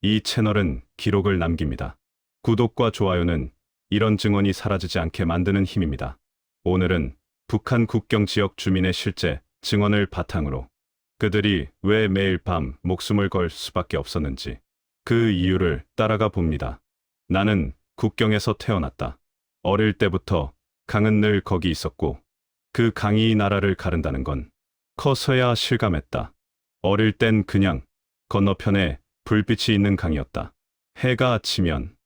이 채널은 기록을 남깁니다. 구독과 좋아요는 이런 증언이 사라지지 않게 만드는 힘입니다. 오늘은 북한 국경 지역 주민의 실제 증언을 바탕으로 그들이 왜 매일 밤 목숨을 걸 수밖에 없었는지 그 이유를 따라가 봅니다. 나는 국경에서 태어났다. 어릴 때부터 강은 늘 거기 있었고 그 강이 나라를 가른다는 건 커서야 실감했다. 어릴 땐 그냥 건너편에 불빛이 있는 강이었다. 해가 지면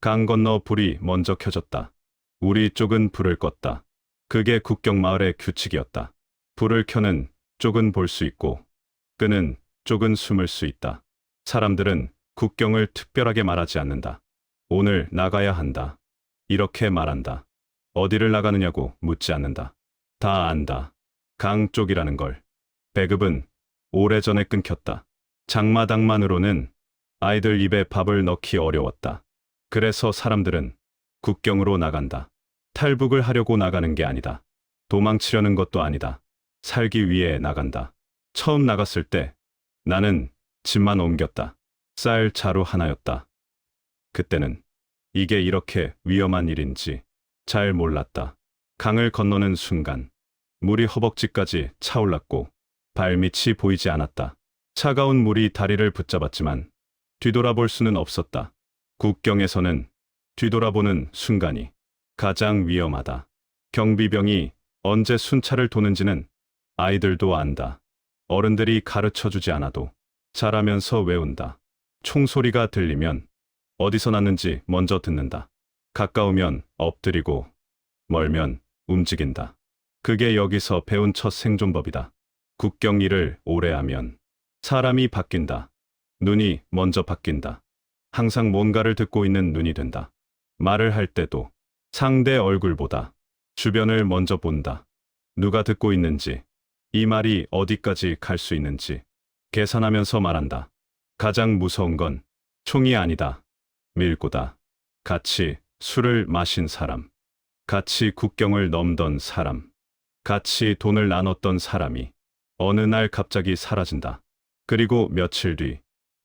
강 건너 불이 먼저 켜졌다. 우리 쪽은 불을 껐다. 그게 국경 마을의 규칙이었다. 불을 켜는 쪽은 볼 수 있고 끄는 쪽은 숨을 수 있다. 사람들은 국경을 특별하게 말하지 않는다. 오늘 나가야 한다. 이렇게 말한다. 어디를 나가느냐고 묻지 않는다. 다 안다. 강 쪽이라는 걸. 배급은 오래전에 끊겼다. 장마당만으로는 아이들 입에 밥을 넣기 어려웠다. 그래서 사람들은 국경으로 나간다. 탈북을 하려고 나가는 게 아니다. 도망치려는 것도 아니다. 살기 위해 나간다. 처음 나갔을 때 나는 집만 옮겼다. 쌀 자루 하나였다. 그때는 이게 이렇게 위험한 일인지 잘 몰랐다. 강을 건너는 순간 물이 허벅지까지 차올랐고 발밑이 보이지 않았다. 차가운 물이 다리를 붙잡았지만 뒤돌아볼 수는 없었다. 국경에서는 뒤돌아보는 순간이 가장 위험하다. 경비병이 언제 순찰을 도는지는 아이들도 안다. 어른들이 가르쳐주지 않아도 자라면서 외운다. 총소리가 들리면 어디서 났는지 먼저 듣는다. 가까우면 엎드리고 멀면 움직인다. 그게 여기서 배운 첫 생존법이다. 국경 일을 오래 하면 사람이 바뀐다. 눈이 먼저 바뀐다. 항상 뭔가를 듣고 있는 눈이 된다. 말을 할 때도 상대 얼굴보다 주변을 먼저 본다. 누가 듣고 있는지, 이 말이 어디까지 갈 수 있는지 계산하면서 말한다. 가장 무서운 건 총이 아니다. 밀고다. 같이 술을 마신 사람, 같이 국경을 넘던 사람, 같이 돈을 나눴던 사람이 어느 날 갑자기 사라진다. 그리고 며칠 뒤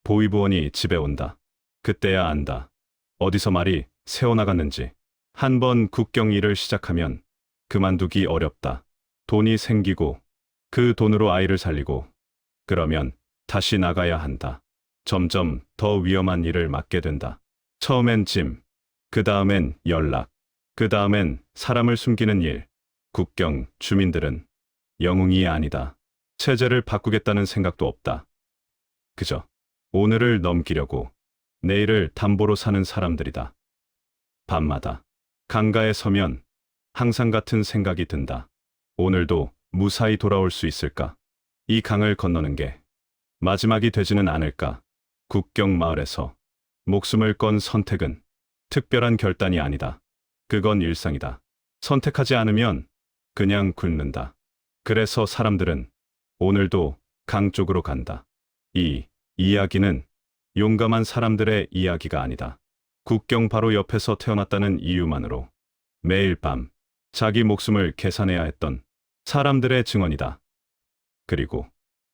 보위부원이 집에 온다. 그때야 안다. 어디서 말이 새어나갔는지. 한 번 국경 일을 시작하면 그만두기 어렵다. 돈이 생기고 그 돈으로 아이를 살리고 그러면 다시 나가야 한다. 점점 더 위험한 일을 맡게 된다. 처음엔 짐, 그 다음엔 연락, 그 다음엔 사람을 숨기는 일. 국경 주민들은 영웅이 아니다. 체제를 바꾸겠다는 생각도 없다. 그저 오늘을 넘기려고 내일을 담보로 사는 사람들이다. 밤마다 강가에 서면 항상 같은 생각이 든다. 오늘도 무사히 돌아올 수 있을까? 이 강을 건너는 게 마지막이 되지는 않을까? 국경 마을에서 목숨을 건 선택은 특별한 결단이 아니다. 그건 일상이다. 선택하지 않으면 그냥 굶는다. 그래서 사람들은 오늘도 강 쪽으로 간다. 이 이야기는 용감한 사람들의 이야기가 아니다. 국경 바로 옆에서 태어났다는 이유만으로 매일 밤 자기 목숨을 계산해야 했던 사람들의 증언이다. 그리고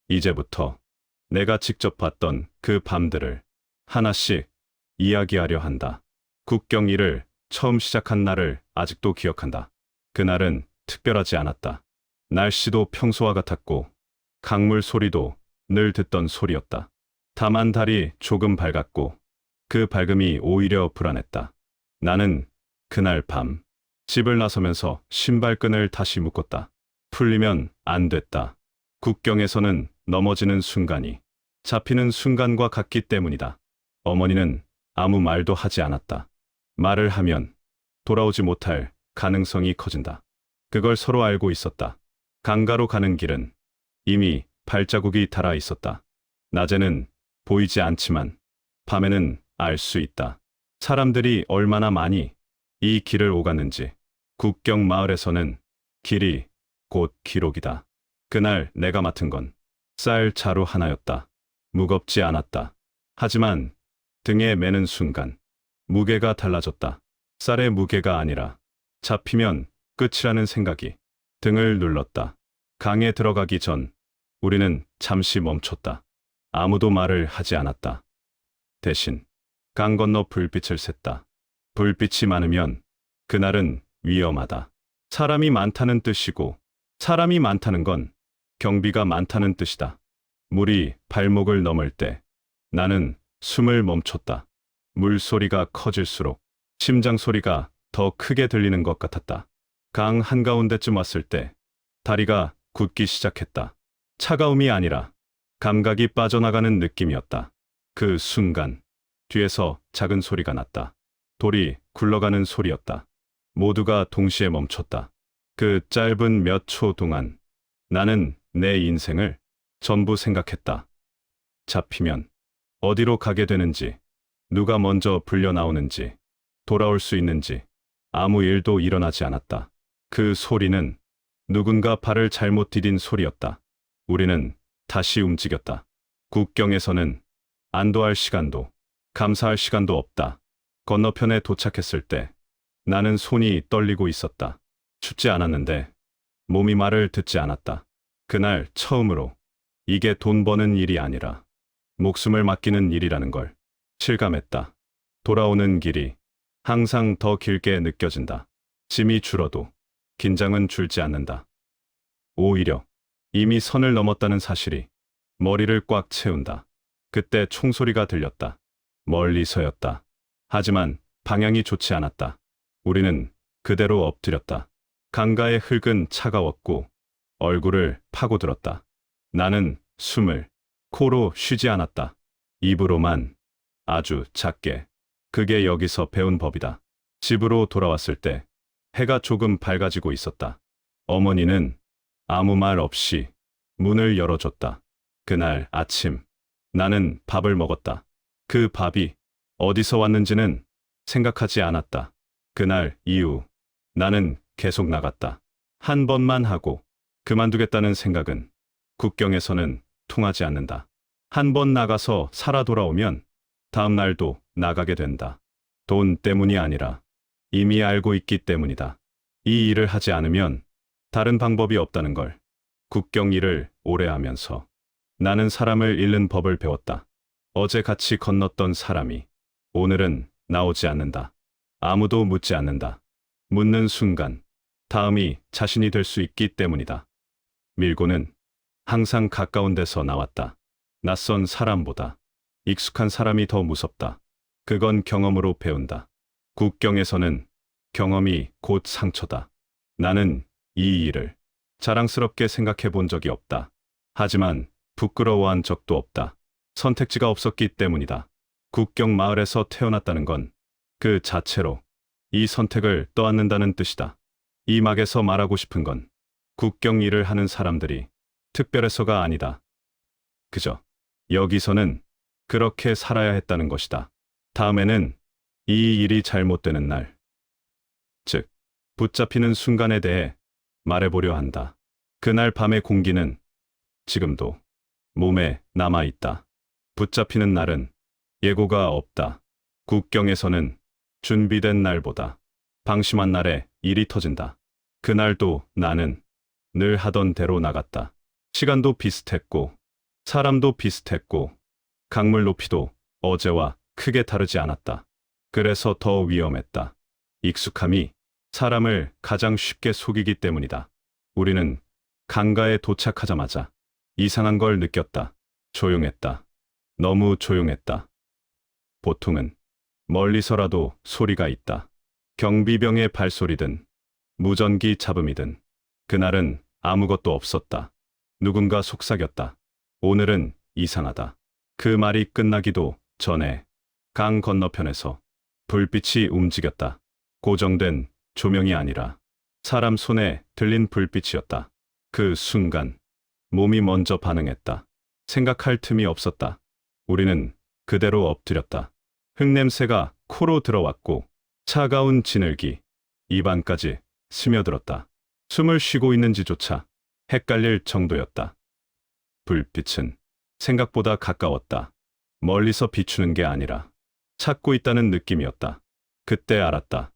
이제부터 내가 직접 봤던 그 밤들을 하나씩 이야기하려 한다. 국경 일을 처음 시작한 날을 아직도 기억한다. 그날은 특별하지 않았다. 날씨도 평소와 같았고 강물 소리도 늘 듣던 소리였다. 다만 달이 조금 밝았고 그 밝음이 오히려 불안했다. 나는 그날 밤 집을 나서면서 신발끈을 다시 묶었다. 풀리면 안 됐다. 국경에서는 넘어지는 순간이 잡히는 순간과 같기 때문이다. 어머니는 아무 말도 하지 않았다. 말을 하면 돌아오지 못할 가능성이 커진다. 그걸 서로 알고 있었다. 강가로 가는 길은 이미 발자국이 닳아 있었다. 낮에는 보이지 않지만 밤에는 알 수 있다. 사람들이 얼마나 많이 이 길을 오갔는지. 국경 마을에서는 길이 곧 기록이다. 그날 내가 맡은 건 쌀 자루 하나였다. 무겁지 않았다. 하지만 등에 매는 순간 무게가 달라졌다. 쌀의 무게가 아니라 잡히면 끝이라는 생각이 등을 눌렀다. 강에 들어가기 전 우리는 잠시 멈췄다. 아무도 말을 하지 않았다. 대신 강 건너 불빛을 샜다. 불빛이 많으면 그날은 위험하다. 사람이 많다는 뜻이고, 사람이 많다는 건 경비가 많다는 뜻이다. 물이 발목을 넘을 때 나는 숨을 멈췄다. 물소리가 커질수록 심장 소리가 더 크게 들리는 것 같았다. 강 한가운데쯤 왔을 때 다리가 굳기 시작했다. 차가움이 아니라 감각이 빠져나가는 느낌이었다. 그 순간 뒤에서 작은 소리가 났다. 돌이 굴러가는 소리였다. 모두가 동시에 멈췄다. 그 짧은 몇 초 동안 나는 내 인생을 전부 생각했다. 잡히면 어디로 가게 되는지, 누가 먼저 불려 나오는지, 돌아올 수 있는지 아무 일도 일어나지 않았다. 그 소리는 누군가 발을 잘못 디딘 소리였다. 우리는 다시 움직였다. 국경에서는 안도할 시간도, 감사할 시간도 없다. 건너편에 도착했을 때 나는 손이 떨리고 있었다. 춥지 않았는데 몸이 말을 듣지 않았다. 그날 처음으로 이게 돈 버는 일이 아니라 목숨을 맡기는 일이라는 걸 실감했다. 돌아오는 길이 항상 더 길게 느껴진다. 짐이 줄어도 긴장은 줄지 않는다. 오히려 이미 선을 넘었다는 사실이 머리를 꽉 채운다. 그때 총소리가 들렸다. 멀리서였다. 하지만 방향이 좋지 않았다. 우리는 그대로 엎드렸다. 강가의 흙은 차가웠고 얼굴을 파고들었다. 나는 숨을 코로 쉬지 않았다. 입으로만 아주 작게. 그게 여기서 배운 법이다. 집으로 돌아왔을 때 해가 조금 밝아지고 있었다. 어머니는 아무 말 없이 문을 열어줬다. 그날 아침 나는 밥을 먹었다. 그 밥이 어디서 왔는지는 생각하지 않았다. 그날 이후 나는 계속 나갔다. 한 번만 하고 그만두겠다는 생각은 국경에서는 통하지 않는다. 한 번 나가서 살아 돌아오면 다음 날도 나가게 된다. 돈 때문이 아니라 이미 알고 있기 때문이다. 이 일을 하지 않으면 다른 방법이 없다는 걸. 국경 일을 오래 하면서 나는 사람을 잃는 법을 배웠다. 어제 같이 건넜던 사람이 오늘은 나오지 않는다. 아무도 묻지 않는다. 묻는 순간 다음이 자신이 될 수 있기 때문이다. 밀고는 항상 가까운 데서 나왔다. 낯선 사람보다 익숙한 사람이 더 무섭다. 그건 경험으로 배운다. 국경에서는 경험이 곧 상처다. 나는 이 일을 자랑스럽게 생각해 본 적이 없다. 하지만 부끄러워한 적도 없다. 선택지가 없었기 때문이다. 국경 마을에서 태어났다는 건 그 자체로 이 선택을 떠안는다는 뜻이다. 이 막에서 말하고 싶은 건 국경 일을 하는 사람들이 특별해서가 아니다. 그저 여기서는 그렇게 살아야 했다는 것이다. 다음에는 이 일이 잘못되는 날, 즉 붙잡히는 순간에 대해 말해보려 한다. 그날 밤의 공기는 지금도 몸에 남아있다. 붙잡히는 날은 예고가 없다. 국경에서는 준비된 날보다 방심한 날에 일이 터진다. 그날도 나는 늘 하던 대로 나갔다. 시간도 비슷했고 사람도 비슷했고 강물 높이도 어제와 크게 다르지 않았다. 그래서 더 위험했다. 익숙함이 사람을 가장 쉽게 속이기 때문이다. 우리는 강가에 도착하자마자 이상한 걸 느꼈다. 조용했다. 너무 조용했다. 보통은 멀리서라도 소리가 있다. 경비병의 발소리든 무전기 잡음이든 그날은 아무것도 없었다. 누군가 속삭였다. 오늘은 이상하다. 그 말이 끝나기도 전에 강 건너편에서 불빛이 움직였다. 고정된 조명이 아니라 사람 손에 들린 불빛이었다. 그 순간 몸이 먼저 반응했다. 생각할 틈이 없었다. 우리는 그대로 엎드렸다. 흙냄새가 코로 들어왔고 차가운 진흙이 입안까지 스며들었다. 숨을 쉬고 있는지조차 헷갈릴 정도였다. 불빛은 생각보다 가까웠다. 멀리서 비추는 게 아니라 찾고 있다는 느낌이었다. 그때 알았다.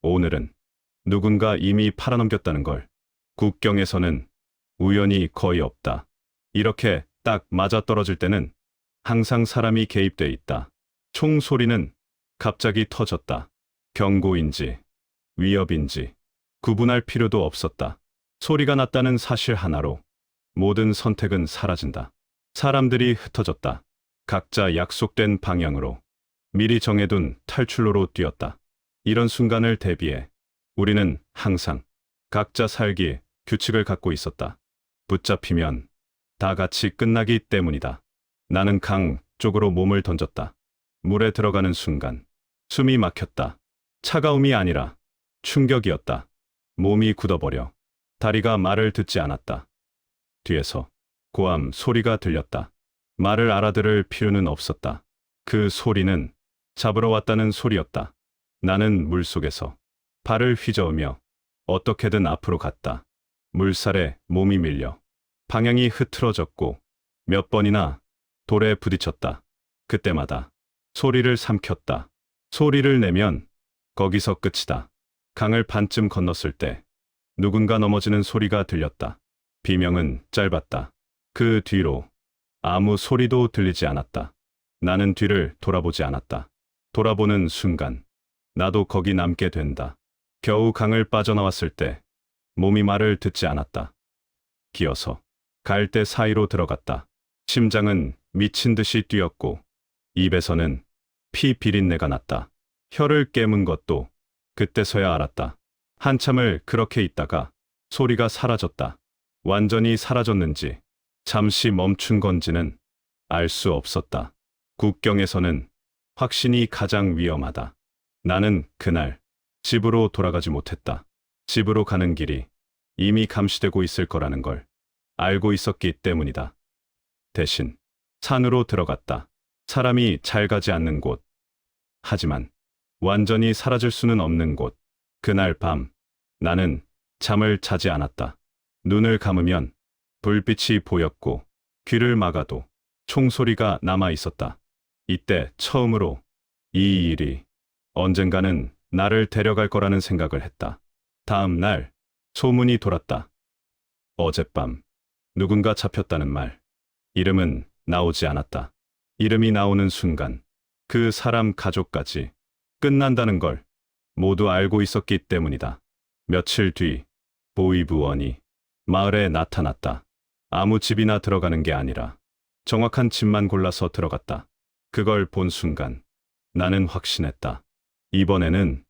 오늘은 누군가 이미 팔아넘겼다는 걸. 국경에서는 우연이 거의 없다. 이렇게 딱 맞아떨어질 때는 항상 사람이 개입돼 있다. 총 소리는 갑자기 터졌다. 경고인지 위협인지 구분할 필요도 없었다. 소리가 났다는 사실 하나로 모든 선택은 사라진다. 사람들이 흩어졌다. 각자 약속된 방향으로 미리 정해둔 탈출로로 뛰었다. 이런 순간을 대비해 우리는 항상 각자 살기 규칙을 갖고 있었다. 붙잡히면 다 같이 끝나기 때문이다. 나는 강 쪽으로 몸을 던졌다. 물에 들어가는 순간 숨이 막혔다. 차가움이 아니라 충격이었다. 몸이 굳어버려 다리가 말을 듣지 않았다. 뒤에서 고함 소리가 들렸다. 말을 알아들을 필요는 없었다. 그 소리는 잡으러 왔다는 소리였다. 나는 물속에서 발을 휘저으며 어떻게든 앞으로 갔다. 물살에 몸이 밀려 방향이 흐트러졌고 몇 번이나 돌에 부딪혔다. 그때마다 소리를 삼켰다. 소리를 내면 거기서 끝이다. 강을 반쯤 건넜을 때 누군가 넘어지는 소리가 들렸다. 비명은 짧았다. 그 뒤로 아무 소리도 들리지 않았다. 나는 뒤를 돌아보지 않았다. 돌아보는 순간 나도 거기 남게 된다. 겨우 강을 빠져나왔을 때 몸이 말을 듣지 않았다. 기어서 갈대 사이로 들어갔다. 심장은 미친 듯이 뛰었고 입에서는 피 비린내가 났다. 혀를 깨문 것도 그때서야 알았다. 한참을 그렇게 있다가 소리가 사라졌다. 완전히 사라졌는지 잠시 멈춘 건지는 알 수 없었다. 국경에서는 확신이 가장 위험하다. 나는 그날 집으로 돌아가지 못했다. 집으로 가는 길이 이미 감시되고 있을 거라는 걸 알고 있었기 때문이다. 대신 산으로 들어갔다. 사람이 잘 가지 않는 곳. 하지만 완전히 사라질 수는 없는 곳. 그날 밤 나는 잠을 자지 않았다. 눈을 감으면 불빛이 보였고 귀를 막아도 총소리가 남아 있었다. 이때 처음으로 이 일이 언젠가는 나를 데려갈 거라는 생각을 했다. 다음 날 소문이 돌았다. 어젯밤 누군가 잡혔다는 말. 이름은 나오지 않았다. 이름이 나오는 순간 그 사람 가족까지 끝난다는 걸 모두 알고 있었기 때문이다. 며칠 뒤 보위부원이 마을에 나타났다. 아무 집이나 들어가는 게 아니라 정확한 집만 골라서 들어갔다. 그걸 본 순간 나는 확신했다. 이번에는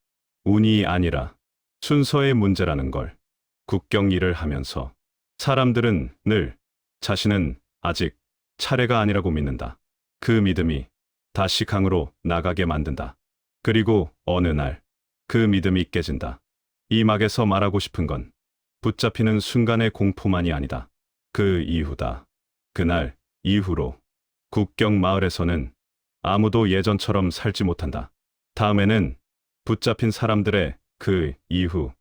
운이 아니라 순서의 문제라는 걸. 국경 일을 하면서 사람들은 늘 자신은 아직 차례가 아니라고 믿는다. 그 믿음이 다시 강으로 나가게 만든다. 그리고 어느 날 그 믿음이 깨진다. 이 막에서 말하고 싶은 건 붙잡히는 순간의 공포만이 아니다. 그 이후다. 그날 이후로 국경 마을에서는 아무도 예전처럼 살지 못한다. 다음에는 붙잡힌 사람들의 그 이후,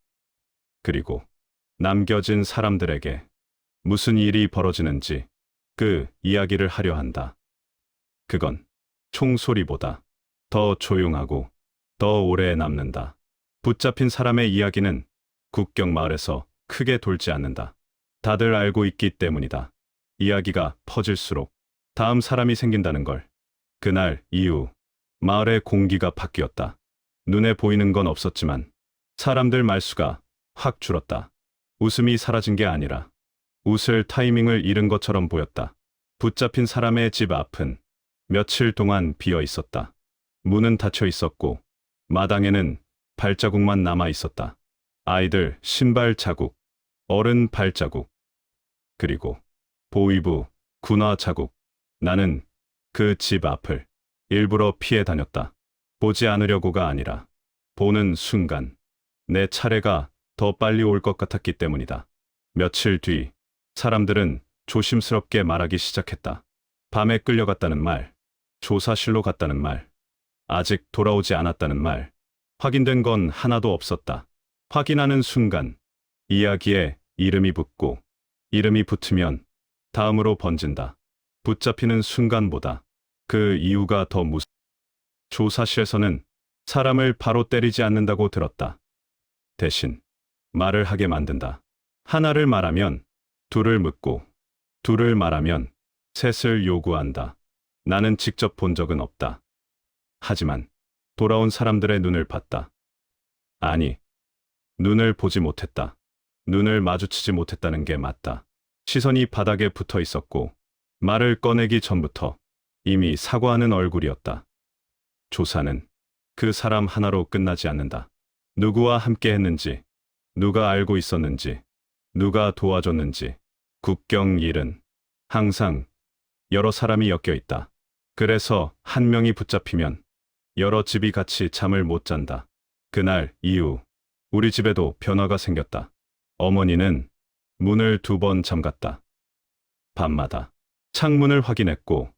그리고 남겨진 사람들에게 무슨 일이 벌어지는지 그 이야기를 하려 한다. 그건 총소리보다 더 조용하고 더 오래 남는다. 붙잡힌 사람의 이야기는 국경 마을에서 크게 돌지 않는다. 다들 알고 있기 때문이다. 이야기가 퍼질수록 다음 사람이 생긴다는 걸. 그날 이후 마을의 공기가 바뀌었다. 눈에 보이는 건 없었지만 사람들 말수가 확 줄었다. 웃음이 사라진 게 아니라 웃을 타이밍을 잃은 것처럼 보였다. 붙잡힌 사람의 집 앞은 며칠 동안 비어 있었다. 문은 닫혀 있었고 마당에는 발자국만 남아 있었다. 아이들 신발 자국, 어른 발자국, 그리고 보위부 군화 자국. 나는 그 집 앞을 일부러 피해 다녔다. 보지 않으려고가 아니라 보는 순간 내 차례가 더 빨리 올 것 같았기 때문이다. 며칠 뒤 사람들은 조심스럽게 말하기 시작했다. 밤에 끌려갔다는 말, 조사실로 갔다는 말, 아직 돌아오지 않았다는 말. 확인된 건 하나도 없었다. 확인하는 순간 이야기에 이름이 붙고 이름이 붙으면 다음으로 번진다. 붙잡히는 순간보다 그 이유가 더 무섭다. 조사실에서는 사람을 바로 때리지 않는다고 들었다. 대신 말을 하게 만든다. 하나를 말하면 둘을 묻고 둘을 말하면 셋을 요구한다. 나는 직접 본 적은 없다. 하지만 돌아온 사람들의 눈을 봤다. 아니, 눈을 보지 못했다. 눈을 마주치지 못했다는 게 맞다. 시선이 바닥에 붙어 있었고 말을 꺼내기 전부터 이미 사과하는 얼굴이었다. 조사는 그 사람 하나로 끝나지 않는다. 누구와 함께 했는지, 누가 알고 있었는지, 누가 도와줬는지. 국경 일은 항상 여러 사람이 엮여 있다. 그래서 한 명이 붙잡히면 여러 집이 같이 잠을 못 잔다. 그날 이후 우리 집에도 변화가 생겼다. 어머니는 문을 2번 잠갔다. 밤마다 창문을 확인했고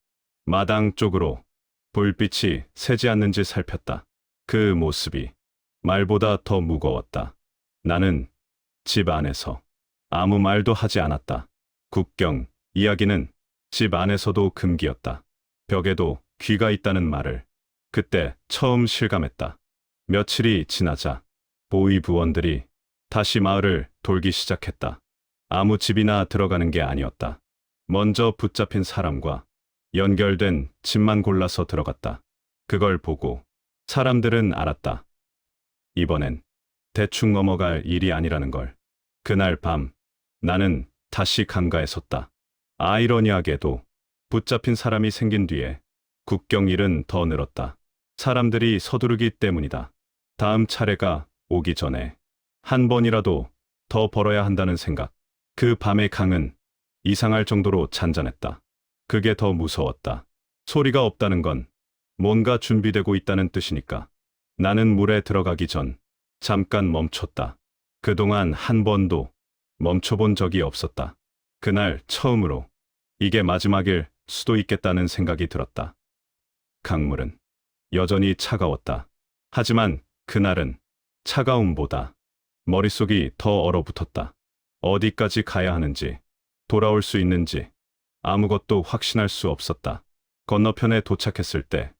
마당 쪽으로 불빛이 새지 않는지 살폈다. 그 모습이 말보다 더 무거웠다. 나는 집 안에서 아무 말도 하지 않았다. 국경 이야기는 집 안에서도 금기였다. 벽에도 귀가 있다는 말을 그때 처음 실감했다. 며칠이 지나자 보위 부원들이 다시 마을을 돌기 시작했다. 아무 집이나 들어가는 게 아니었다. 먼저 붙잡힌 사람과 연결된 집만 골라서 들어갔다. 그걸 보고 사람들은 알았다. 이번엔 대충 넘어갈 일이 아니라는 걸. 그날 밤 나는 다시 강가에 섰다. 아이러니하게도 붙잡힌 사람이 생긴 뒤에 국경 일은 더 늘었다. 사람들이 서두르기 때문이다. 다음 차례가 오기 전에 한 번이라도 더 벌어야 한다는 생각. 그 밤의 강은 이상할 정도로 잔잔했다. 그게 더 무서웠다. 소리가 없다는 건 뭔가 준비되고 있다는 뜻이니까. 나는 물에 들어가기 전 잠깐 멈췄다. 그동안 한 번도 멈춰본 적이 없었다. 그날 처음으로 이게 마지막일 수도 있겠다는 생각이 들었다. 강물은 여전히 차가웠다. 하지만 그날은 차가움보다 머릿속이 더 얼어붙었다. 어디까지 가야 하는지, 돌아올 수 있는지 아무것도 확신할 수 없었다. 건너편에 도착했을 때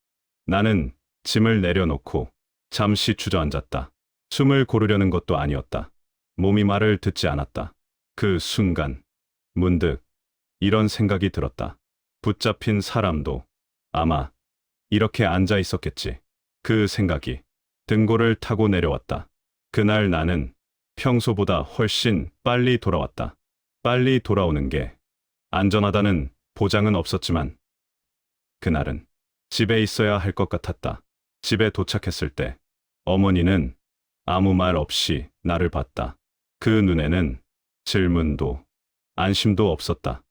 나는 짐을 내려놓고 잠시 주저앉았다. 숨을 고르려는 것도 아니었다. 몸이 말을 듣지 않았다. 그 순간 문득 이런 생각이 들었다. 붙잡힌 사람도 아마 이렇게 앉아 있었겠지. 그 생각이 등골을 타고 내려왔다. 그날 나는 평소보다 훨씬 빨리 돌아왔다. 빨리 돌아오는 게 안전하다는 보장은 없었지만 그날은 집에 있어야 할 것 같았다. 집에 도착했을 때 어머니는 아무 말 없이 나를 봤다. 그 눈에는 질문도 안심도 없었다.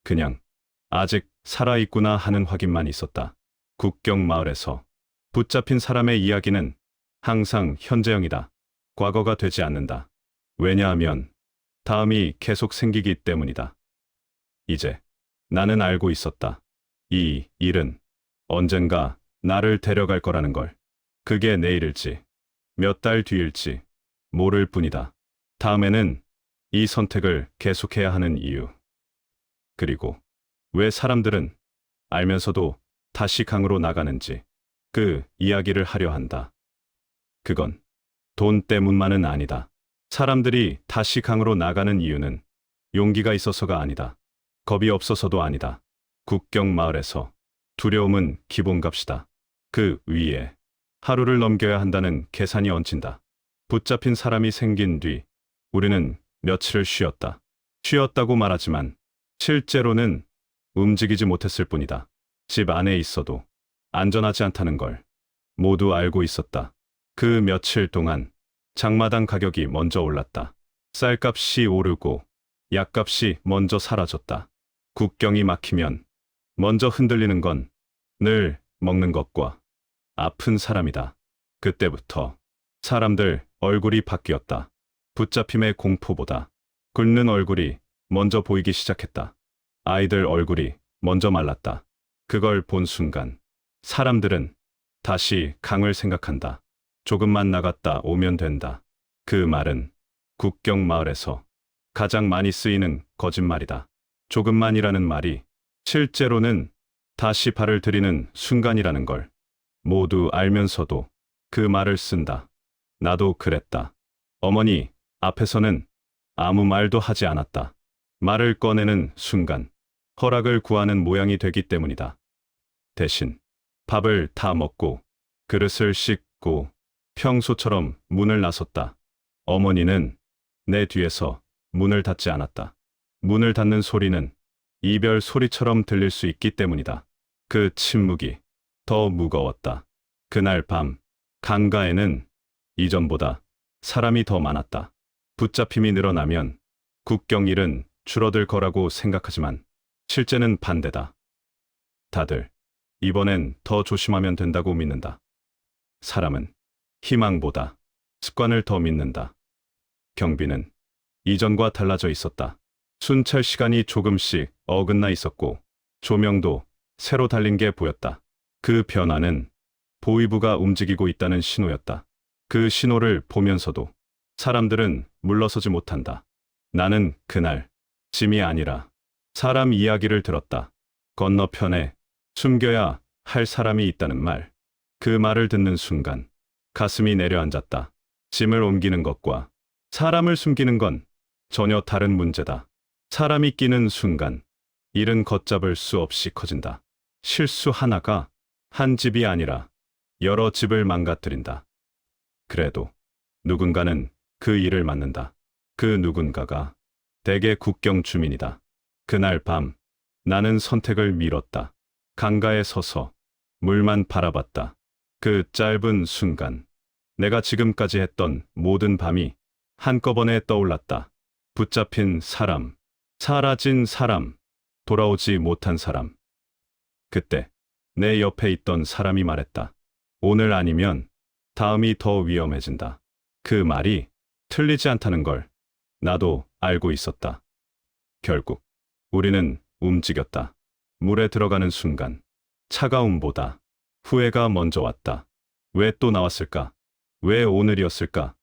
그냥 아직 살아있구나 하는 확인만 있었다. 국경 마을에서 붙잡힌 사람의 이야기는 항상 현재형이다. 과거가 되지 않는다. 왜냐하면 다음이 계속 생기기 때문이다. 이제 나는 알고 있었다. 이 일은 언젠가 나를 데려갈 거라는 걸. 그게 내일일지 몇 달 뒤일지 모를 뿐이다. 다음에는 이 선택을 계속해야 하는 이유. 그리고 왜 사람들은 알면서도 다시 강으로 나가는지 그 이야기를 하려 한다. 그건 돈 때문만은 아니다. 사람들이 다시 강으로 나가는 이유는 용기가 있어서가 아니다. 겁이 없어서도 아니다. 국경 마을에서 두려움은 기본값이다. 그 위에 하루를 넘겨야 한다는 계산이 얹힌다. 붙잡힌 사람이 생긴 뒤 우리는 며칠을 쉬었다. 쉬었다고 말하지만 실제로는 움직이지 못했을 뿐이다. 집 안에 있어도 안전하지 않다는 걸 모두 알고 있었다. 그 며칠 동안 장마당 가격이 먼저 올랐다. 쌀값이 오르고 약값이 먼저 사라졌다. 국경이 막히면 먼저 흔들리는 건 늘 먹는 것과 아픈 사람이다. 그때부터 사람들 얼굴이 바뀌었다. 붙잡힘의 공포보다 끓는 얼굴이 먼저 보이기 시작했다. 아이들 얼굴이 먼저 말랐다. 그걸 본 순간 사람들은 다시 강을 생각한다. 조금만 나갔다 오면 된다. 그 말은 국경 마을에서 가장 많이 쓰이는 거짓말이다. 조금만이라는 말이 실제로는 다시 발을 들이는 순간이라는 걸 모두 알면서도 그 말을 쓴다. 나도 그랬다. 어머니 앞에서는 아무 말도 하지 않았다. 말을 꺼내는 순간 허락을 구하는 모양이 되기 때문이다. 대신 밥을 다 먹고 그릇을 씻고 평소처럼 문을 나섰다. 어머니는 내 뒤에서 문을 닫지 않았다. 문을 닫는 소리는 이별 소리처럼 들릴 수 있기 때문이다. 그 침묵이 더 무거웠다. 그날 밤 강가에는 이전보다 사람이 더 많았다. 붙잡힘이 늘어나면 국경일은 줄어들 거라고 생각하지만 실제는 반대다. 다들 이번엔 더 조심하면 된다고 믿는다. 사람은 희망보다 습관을 더 믿는다. 경비는 이전과 달라져 있었다. 순찰 시간이 조금씩 어긋나 있었고 조명도 새로 달린 게 보였다. 그 변화는 보위부가 움직이고 있다는 신호였다. 그 신호를 보면서도 사람들은 물러서지 못한다. 나는 그날 짐이 아니라 사람 이야기를 들었다. 건너편에 숨겨야 할 사람이 있다는 말. 그 말을 듣는 순간 가슴이 내려앉았다. 짐을 옮기는 것과 사람을 숨기는 건 전혀 다른 문제다. 사람이 끼는 순간 일은 걷잡을 수 없이 커진다. 실수 하나가 한 집이 아니라 여러 집을 망가뜨린다. 그래도 누군가는 그 일을 맡는다. 그 누군가가 대개 국경 주민이다. 그날 밤 나는 선택을 미뤘다. 강가에 서서 물만 바라봤다. 그 짧은 순간 내가 지금까지 했던 모든 밤이 한꺼번에 떠올랐다. 붙잡힌 사람, 사라진 사람, 돌아오지 못한 사람. 그때 내 옆에 있던 사람이 말했다. 오늘 아니면 다음이 더 위험해진다. 그 말이 틀리지 않다는 걸 나도 알고 있었다. 결국 우리는 움직였다. 물에 들어가는 순간 차가움보다 후회가 먼저 왔다. 왜 또 나왔을까? 왜 오늘이었을까?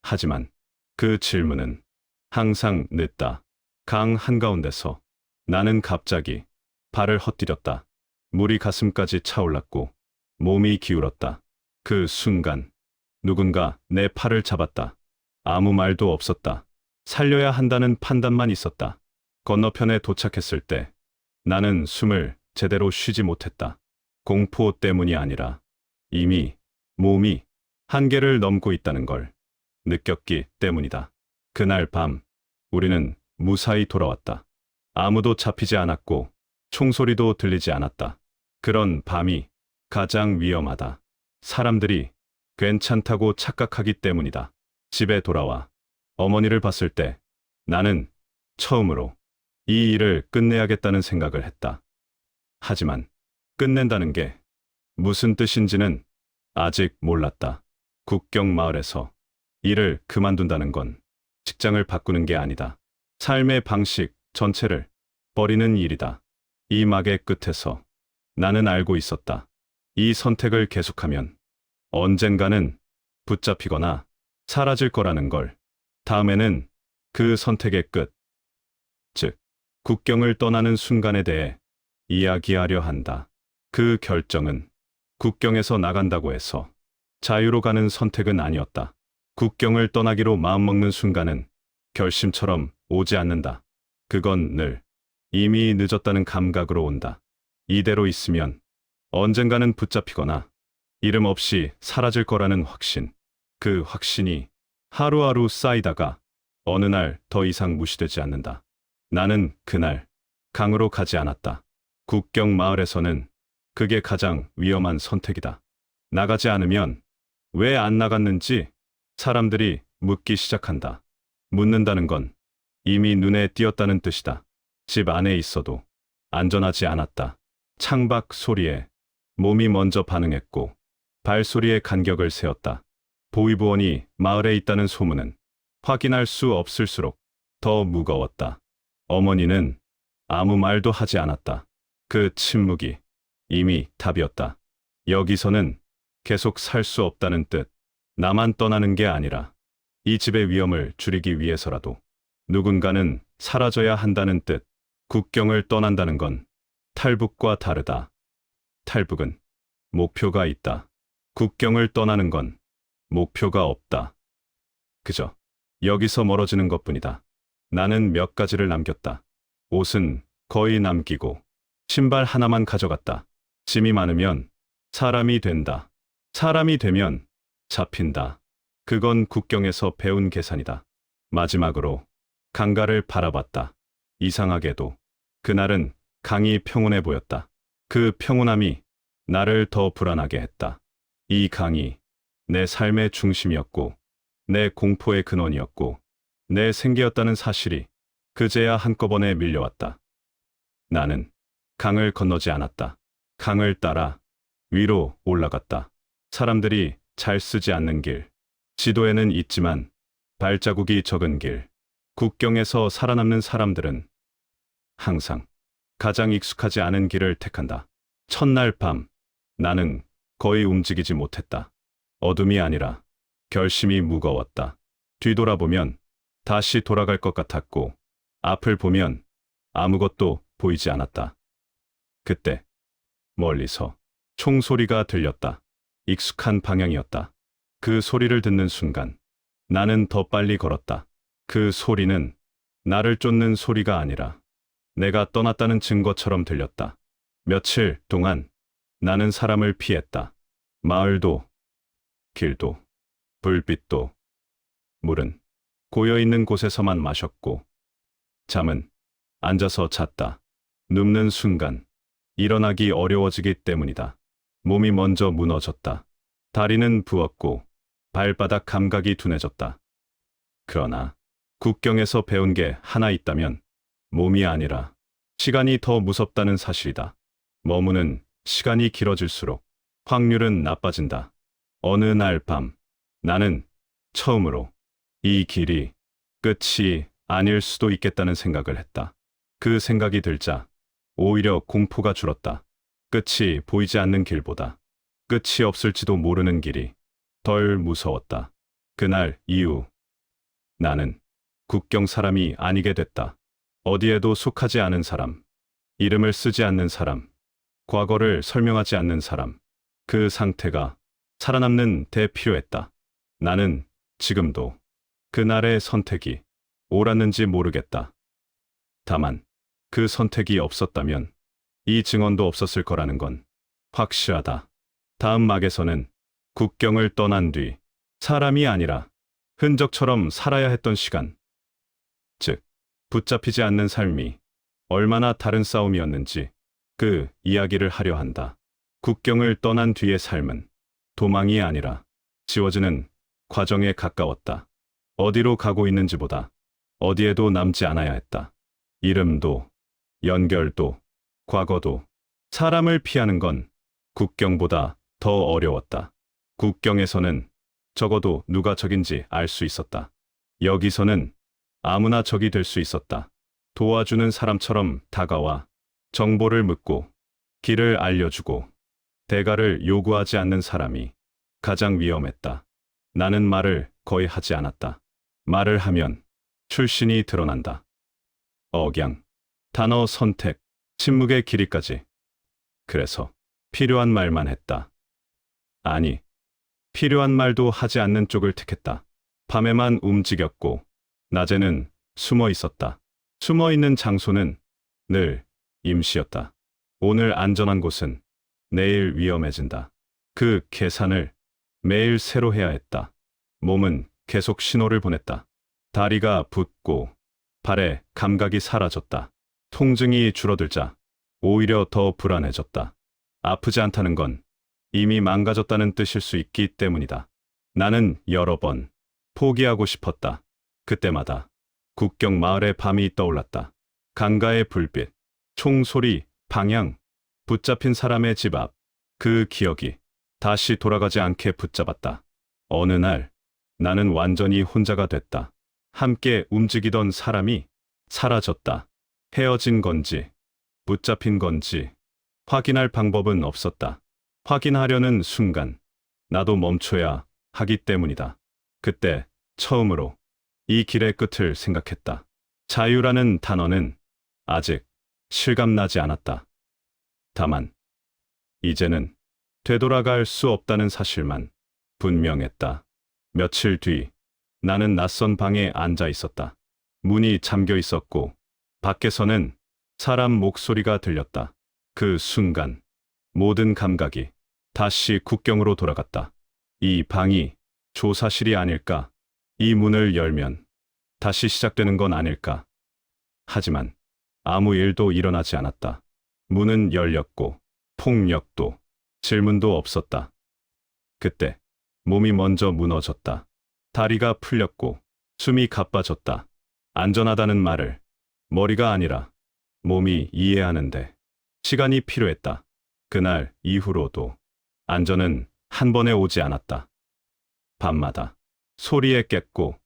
하지만 그 질문은 항상 늦다. 강 한가운데서 나는 갑자기 발을 헛디뎠다. 물이 가슴까지 차올랐고 몸이 기울었다. 그 순간 누군가 내 팔을 잡았다. 아무 말도 없었다. 살려야 한다는 판단만 있었다. 건너편에 도착했을 때 나는 숨을 제대로 쉬지 못했다. 공포 때문이 아니라 이미 몸이 한계를 넘고 있다는 걸 느꼈기 때문이다. 그날 밤 우리는 무사히 돌아왔다. 아무도 잡히지 않았고 총소리도 들리지 않았다. 그런 밤이 가장 위험하다. 사람들이 괜찮다고 착각하기 때문이다. 집에 돌아와 어머니를 봤을 때 나는 처음으로 이 일을 끝내야겠다는 생각을 했다. 하지만 끝낸다는 게 무슨 뜻인지는 아직 몰랐다. 국경 마을에서 일을 그만둔다는 건 직장을 바꾸는 게 아니다. 삶의 방식 전체를 버리는 일이다. 이 막의 끝에서 나는 알고 있었다. 이 선택을 계속하면 언젠가는 붙잡히거나 사라질 거라는 걸. 다음에는 그 선택의 끝, 즉 국경을 떠나는 순간에 대해 이야기하려 한다. 그 결정은 국경에서 나간다고 해서 자유로 가는 선택은 아니었다. 국경을 떠나기로 마음먹는 순간은 결심처럼 오지 않는다. 그건 늘 이미 늦었다는 감각으로 온다. 이대로 있으면 언젠가는 붙잡히거나 이름 없이 사라질 거라는 확신. 그 확신이 하루하루 쌓이다가 어느 날 더 이상 무시되지 않는다. 나는 그날 강으로 가지 않았다. 국경 마을에서는 그게 가장 위험한 선택이다. 나가지 않으면 왜 안 나갔는지 사람들이 묻기 시작한다. 묻는다는 건 이미 눈에 띄었다는 뜻이다. 집 안에 있어도 안전하지 않았다. 창밖 소리에 몸이 먼저 반응했고 발소리에 간격을 세웠다. 보위부원이 마을에 있다는 소문은 확인할 수 없을수록 더 무거웠다. 어머니는 아무 말도 하지 않았다. 그 침묵이 이미 답이었다. 여기서는 계속 살 수 없다는 뜻. 나만 떠나는 게 아니라 이 집의 위험을 줄이기 위해서라도 누군가는 사라져야 한다는 뜻. 국경을 떠난다는 건 탈북과 다르다. 탈북은 목표가 있다. 국경을 떠나는 건 목표가 없다. 그저 여기서 멀어지는 것뿐이다. 나는 몇 가지를 남겼다. 옷은 거의 남기고 신발 하나만 가져갔다. 짐이 많으면 사람이 된다. 사람이 되면 잡힌다. 그건 국경에서 배운 계산이다. 마지막으로 강가를 바라봤다. 이상하게도 그날은 강이 평온해 보였다. 그 평온함이 나를 더 불안하게 했다. 이 강이 내 삶의 중심이었고, 내 공포의 근원이었고, 내 생계였다는 사실이 그제야 한꺼번에 밀려왔다. 나는 강을 건너지 않았다. 강을 따라 위로 올라갔다. 사람들이 잘 쓰지 않는 길, 지도에는 있지만 발자국이 적은 길. 국경에서 살아남는 사람들은 항상 가장 익숙하지 않은 길을 택한다. 첫날 밤, 나는 거의 움직이지 못했다. 어둠이 아니라 결심이 무거웠다. 뒤돌아보면 다시 돌아갈 것 같았고, 앞을 보면 아무것도 보이지 않았다. 그때 멀리서 총소리가 들렸다. 익숙한 방향이었다. 그 소리를 듣는 순간 나는 더 빨리 걸었다. 그 소리는 나를 쫓는 소리가 아니라 내가 떠났다는 증거처럼 들렸다. 며칠 동안 나는 사람을 피했다. 마을도, 길도, 불빛도, 물은 고여있는 곳에서만 마셨고, 잠은 앉아서 잤다. 눕는 순간 일어나기 어려워지기 때문이다. 몸이 먼저 무너졌다. 다리는 부었고 발바닥 감각이 둔해졌다. 그러나 국경에서 배운 게 하나 있다면 몸이 아니라 시간이 더 무섭다는 사실이다. 머무는 시간이 길어질수록 확률은 나빠진다. 어느 날 밤, 나는 처음으로 이 길이 끝이 아닐 수도 있겠다는 생각을 했다. 그 생각이 들자 오히려 공포가 줄었다. 끝이 보이지 않는 길보다 끝이 없을지도 모르는 길이 덜 무서웠다. 그날 이후 나는 국경 사람이 아니게 됐다. 어디에도 속하지 않은 사람, 이름을 쓰지 않는 사람, 과거를 설명하지 않는 사람. 그 상태가 살아남는 데 필요했다. 나는 지금도 그날의 선택이 옳았는지 모르겠다. 다만 그 선택이 없었다면 이 증언도 없었을 거라는 건 확실하다. 다음 막에서는 국경을 떠난 뒤 사람이 아니라 흔적처럼 살아야 했던 시간, 즉 붙잡히지 않는 삶이 얼마나 다른 싸움이었는지 그 이야기를 하려 한다. 국경을 떠난 뒤의 삶은 도망이 아니라 지워지는 과정에 가까웠다. 어디로 가고 있는지보다 어디에도 남지 않아야 했다. 이름도, 연결도, 과거도, 사람을 피하는 건 국경보다 더 어려웠다. 국경에서는 적어도 누가 적인지 알 수 있었다. 여기서는 아무나 적이 될 수 있었다. 도와주는 사람처럼 다가와 정보를 묻고 길을 알려주고 대가를 요구하지 않는 사람이 가장 위험했다. 나는 말을 거의 하지 않았다. 말을 하면 출신이 드러난다. 억양, 단어 선택, 침묵의 길이까지. 그래서 필요한 말만 했다. 아니, 필요한 말도 하지 않는 쪽을 택했다. 밤에만 움직였고 낮에는 숨어 있었다. 숨어 있는 장소는 늘 임시였다. 오늘 안전한 곳은 내일 위험해진다. 그 계산을 매일 새로 해야 했다. 몸은 계속 신호를 보냈다. 다리가 붓고 발에 감각이 사라졌다. 통증이 줄어들자 오히려 더 불안해졌다. 아프지 않다는 건 이미 망가졌다는 뜻일 수 있기 때문이다. 나는 여러 번 포기하고 싶었다. 그때마다 국경 마을의 밤이 떠올랐다. 강가의 불빛, 총소리, 방향, 붙잡힌 사람의 집 앞. 그 기억이 다시 돌아가지 않게 붙잡았다. 어느 날 나는 완전히 혼자가 됐다. 함께 움직이던 사람이 사라졌다. 헤어진 건지 붙잡힌 건지 확인할 방법은 없었다. 확인하려는 순간 나도 멈춰야 하기 때문이다. 그때 처음으로 이 길의 끝을 생각했다. 자유라는 단어는 아직 실감나지 않았다. 다만 이제는 되돌아갈 수 없다는 사실만 분명했다. 며칠 뒤 나는 낯선 방에 앉아 있었다. 문이 잠겨 있었고 밖에서는 사람 목소리가 들렸다. 그 순간 모든 감각이 다시 국경으로 돌아갔다. 이 방이 조사실이 아닐까? 이 문을 열면 다시 시작되는 건 아닐까? 하지만 아무 일도 일어나지 않았다. 문은 열렸고 폭력도 질문도 없었다. 그때 몸이 먼저 무너졌다. 다리가 풀렸고 숨이 가빠졌다. 안전하다는 말을 머리가 아니라 몸이 이해하는데 시간이 필요했다. 그날 이후로도 안전은 한 번에 오지 않았다. 밤마다 소리에 깼고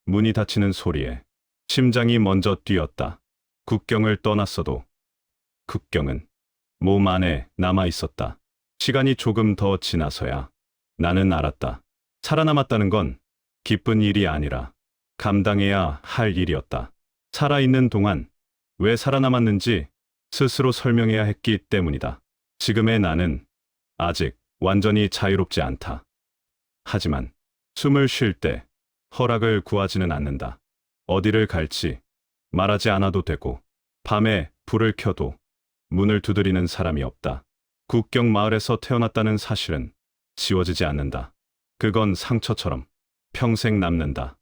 문이 닫히는 소리에 심장이 먼저 뛰었다. 국경을 떠났어도 국경은 몸 안에 남아 있었다. 시간이 조금 더 지나서야 나는 알았다. 살아남았다는 건 기쁜 일이 아니라 감당해야 할 일이었다. 살아있는 동안 왜 살아남았는지 스스로 설명해야 했기 때문이다. 지금의 나는 아직 완전히 자유롭지 않다. 하지만 숨을 쉴 때 허락을 구하지는 않는다. 어디를 갈지 말하지 않아도 되고 밤에 불을 켜도 문을 두드리는 사람이 없다. 국경 마을에서 태어났다는 사실은 지워지지 않는다. 그건 상처처럼 평생 남는다.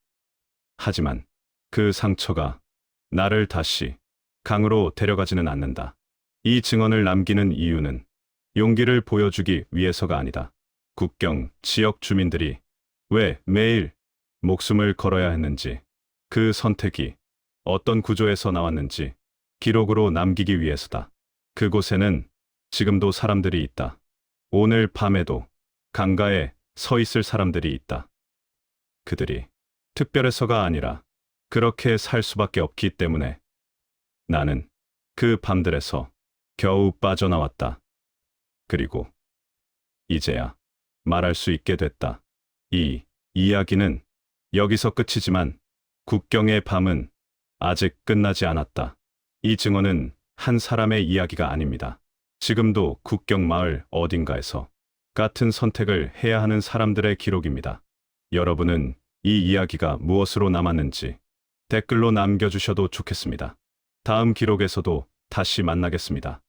하지만 그 상처가 나를 다시 강으로 데려가지는 않는다. 이 증언을 남기는 이유는 용기를 보여주기 위해서가 아니다. 국경 지역 주민들이 왜 매일 목숨을 걸어야 했는지, 그 선택이 어떤 구조에서 나왔는지 기록으로 남기기 위해서다. 그곳에는 지금도 사람들이 있다. 오늘 밤에도 강가에 서 있을 사람들이 있다. 그들이 특별해서가 아니라 그렇게 살 수밖에 없기 때문에 나는 그 밤들에서 겨우 빠져나왔다. 그리고 이제야 말할 수 있게 됐다. 이 이야기는 여기서 끝이지만 국경의 밤은 아직 끝나지 않았다. 이 증언은 한 사람의 이야기가 아닙니다. 지금도 국경 마을 어딘가에서 같은 선택을 해야 하는 사람들의 기록입니다. 여러분은 이 이야기가 무엇으로 남았는지 댓글로 남겨주셔도 좋겠습니다. 다음 기록에서도 다시 만나겠습니다.